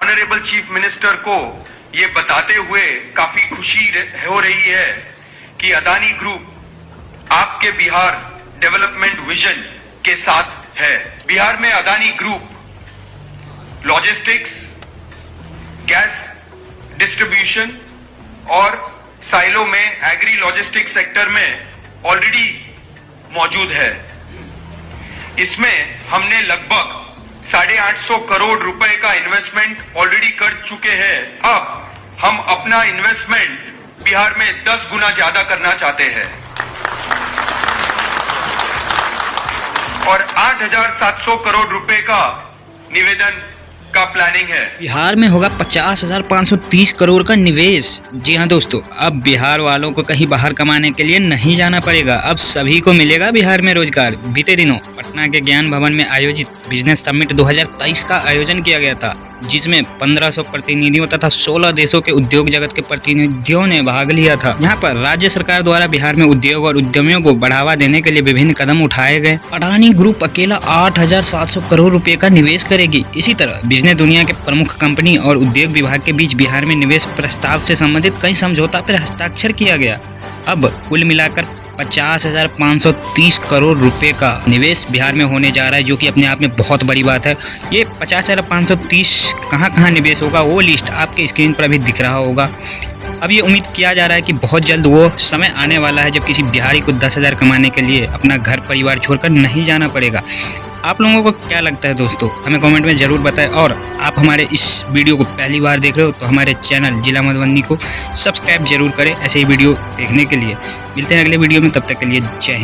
Honourable chief minister को ये बताते हुए काफी खुशी हो रही है कि अदानी ग्रुप आपके बिहार डेवलपमेंट विजन के साथ है। बिहार में Adani group logistics, gas distribution और साइलो में एग्री लॉजिस्टिक्स सेक्टर में ऑलरेडी मौजूद है। इसमें हमने लगभग 850 करोड़ रुपए का इन्वेस्टमेंट ऑलरेडी कर चुके हैं। अब हम अपना इन्वेस्टमेंट बिहार में 10 गुना ज्यादा करना चाहते हैं और 8,700 करोड़ रुपए का निवेदन का प्लानिंग है। बिहार में होगा 50,530 करोड़ का निवेश। जी हाँ दोस्तों, अब बिहार वालों को कहीं बाहर कमाने के लिए नहीं जाना पड़ेगा, अब सभी को मिलेगा बिहार में रोजगार। बीते दिनों पटना के ज्ञान भवन में आयोजित बिजनेस समिट 2023 का आयोजन किया गया था, जिसमें 1500 प्रतिनिधियों तथा 16 देशों के उद्योग जगत के प्रतिनिधियों ने भाग लिया था। यहाँ पर राज्य सरकार द्वारा बिहार में उद्योग और उद्यमियों को बढ़ावा देने के लिए विभिन्न कदम उठाए गए। अडानी ग्रुप अकेला 8,700 करोड़ रुपए का निवेश करेगी। इसी तरह बिजनेस दुनिया के प्रमुख कंपनी और उद्योग विभाग के बीच बिहार में निवेश प्रस्ताव से संबंधित कई समझौता पर हस्ताक्षर किया गया। अब कुल मिलाकर 50,530 करोड़ रुपए का निवेश बिहार में होने जा रहा है, जो कि अपने आप में बहुत बड़ी बात है। ये 50,530 कहाँ निवेश होगा वो लिस्ट आपके स्क्रीन पर अभी दिख रहा होगा। अब ये उम्मीद किया जा रहा है कि बहुत जल्द वो समय आने वाला है जब किसी बिहारी को 10,000 कमाने के लिए अपना घर परिवार छोड़कर नहीं जाना पड़ेगा। आप लोगों को क्या लगता है दोस्तों, हमें कमेंट में ज़रूर बताएं। और आप हमारे इस वीडियो को पहली बार देख रहे हो तो हमारे चैनल जिला मधुबनी को सब्सक्राइब जरूर करें ऐसे ही वीडियो देखने के लिए। मिलते हैं अगले वीडियो में, तब तक के लिए जय हिंद।